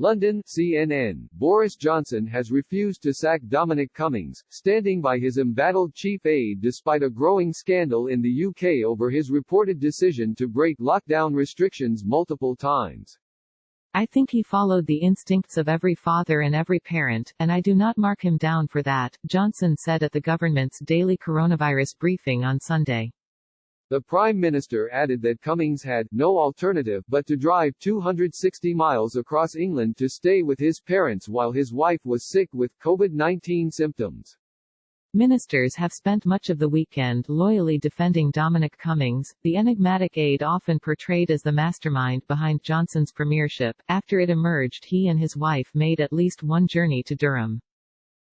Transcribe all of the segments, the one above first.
London, CNN. Boris Johnson has refused to sack Dominic Cummings, standing by his embattled chief aide despite a growing scandal in the UK over his reported decision to break lockdown restrictions multiple times. I think he followed the instincts of every father and every parent, and I do not mark him down for that, Johnson said at the government's daily coronavirus briefing on Sunday. The Prime Minister added that Cummings had no alternative but to drive 260 miles across England to stay with his parents while his wife was sick with COVID-19 symptoms. Ministers have spent much of the weekend loyally defending Dominic Cummings, the enigmatic aide often portrayed as the mastermind behind Johnson's premiership. After it emerged he and his wife made at least one journey to Durham.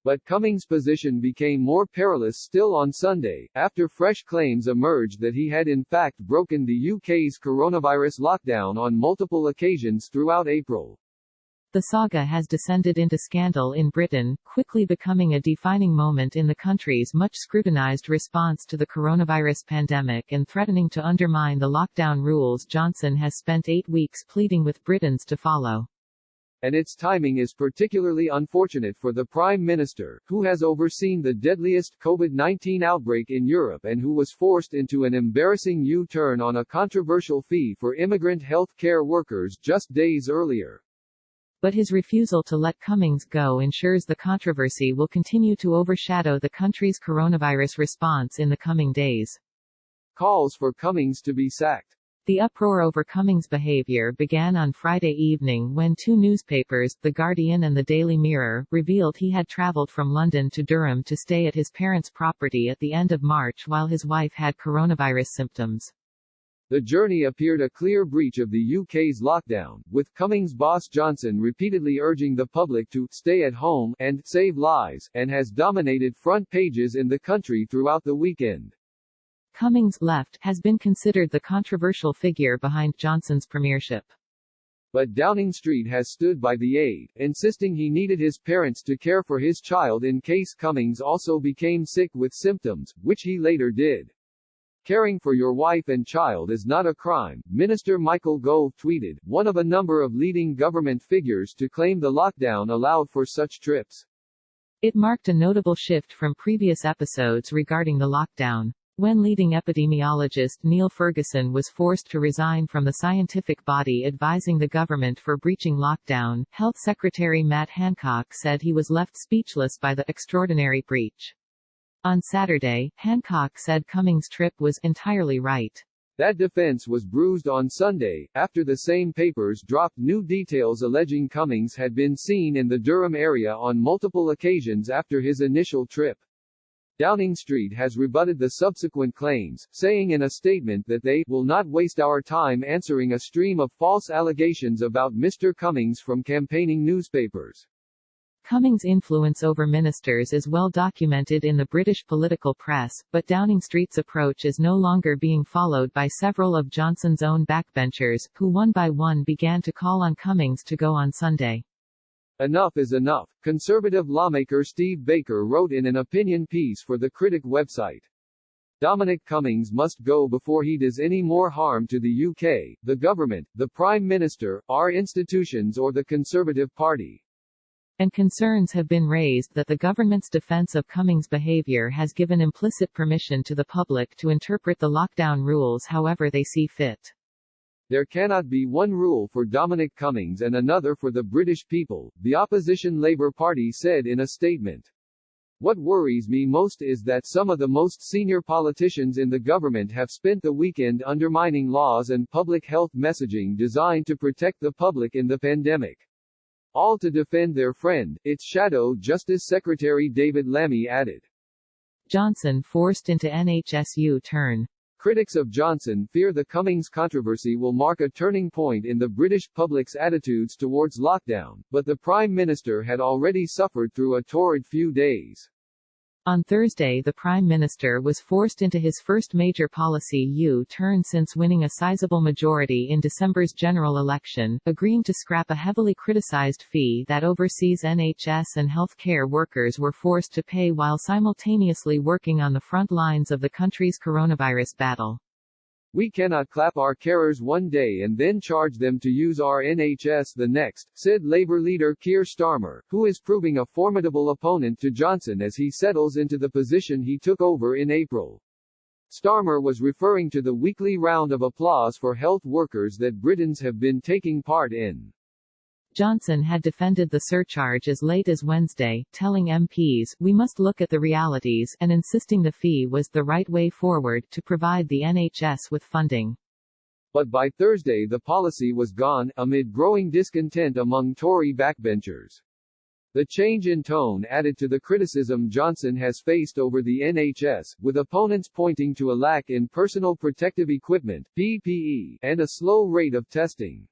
But Cummings' position became more perilous still on Sunday, after fresh claims emerged that he had in fact broken the UK's coronavirus lockdown on multiple occasions throughout April. The saga has descended into scandal in Britain, quickly becoming a defining moment in the country's much scrutinised response to the coronavirus pandemic and threatening to undermine the lockdown rules Johnson has spent 8 weeks pleading with Britons to follow. And its timing is particularly unfortunate for the Prime Minister, who has overseen the deadliest COVID-19 outbreak in Europe and who was forced into an embarrassing U-turn on a controversial fee for immigrant health care workers just days earlier. But his refusal to let Cummings go ensures the controversy will continue to overshadow the country's coronavirus response in the coming days. Calls for Cummings to be sacked. The uproar over Cummings' behavior began on Friday evening when two newspapers, The Guardian and the Daily Mirror, revealed he had travelled from London to Durham to stay at his parents' property at the end of March while his wife had coronavirus symptoms. The journey appeared a clear breach of the UK's lockdown, with Cummings' boss Johnson repeatedly urging the public to stay at home and save lives, and has dominated front pages in the country throughout the weekend. Cummings, left, has been considered the controversial figure behind Johnson's premiership. But Downing Street has stood by the aide, insisting he needed his parents to care for his child in case Cummings also became sick with symptoms, which he later did. Caring for your wife and child is not a crime, Minister Michael Gove tweeted, one of a number of leading government figures to claim the lockdown allowed for such trips. It marked a notable shift from previous episodes regarding the lockdown. When leading epidemiologist Neil Ferguson was forced to resign from the scientific body advising the government for breaching lockdown, Health Secretary Matt Hancock said he was left speechless by the extraordinary breach. On Saturday, Hancock said Cummings' trip was entirely right. That defense was bruised on Sunday, after the same papers dropped new details alleging Cummings had been seen in the Durham area on multiple occasions after his initial trip. Downing Street has rebutted the subsequent claims, saying in a statement that they will not waste our time answering a stream of false allegations about Mr. Cummings from campaigning newspapers. Cummings' influence over ministers is well documented in the British political press, but Downing Street's approach is no longer being followed by several of Johnson's own backbenchers, who one by one began to call on Cummings to go on Sunday. Enough is enough, Conservative lawmaker Steve Baker wrote in an opinion piece for the Critic website. Dominic Cummings must go before he does any more harm to the UK, the government, the Prime Minister, our institutions or the Conservative Party. And concerns have been raised that the government's defence of Cummings' behaviour has given implicit permission to the public to interpret the lockdown rules however they see fit. There cannot be one rule for Dominic Cummings and another for the British people, the opposition Labour Party said in a statement. What worries me most is that some of the most senior politicians in the government have spent the weekend undermining laws and public health messaging designed to protect the public in the pandemic. All to defend their friend, its Shadow Justice Secretary David Lammy added. Johnson forced into NHS U-turn. Critics of Johnson fear the Cummings controversy will mark a turning point in the British public's attitudes towards lockdown, but the Prime Minister had already suffered through a torrid few days. On Thursday the Prime Minister was forced into his first major policy U-turn since winning a sizable majority in December's general election, agreeing to scrap a heavily criticised fee that overseas NHS and health care workers were forced to pay while simultaneously working on the front lines of the country's coronavirus battle. We cannot clap our carers one day and then charge them to use our NHS the next, said Labour leader Keir Starmer, who is proving a formidable opponent to Johnson as he settles into the position he took over in April. Starmer was referring to the weekly round of applause for health workers that Britons have been taking part in. Johnson had defended the surcharge as late as Wednesday, telling MPs, "We must look at the realities," and insisting the fee was the right way forward to provide the NHS with funding. But by Thursday the policy was gone, amid growing discontent among Tory backbenchers. The change in tone added to the criticism Johnson has faced over the NHS, with opponents pointing to a lack in personal protective equipment (PPE) and a slow rate of testing.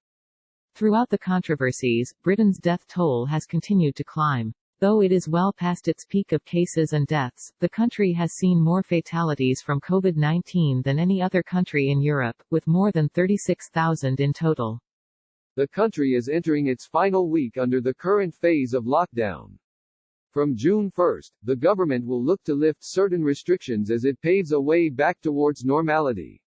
Throughout the controversies, Britain's death toll has continued to climb. Though it is well past its peak of cases and deaths, the country has seen more fatalities from COVID-19 than any other country in Europe, with more than 36,000 in total. The country is entering its final week under the current phase of lockdown. From June 1, the government will look to lift certain restrictions as it paves a way back towards normality.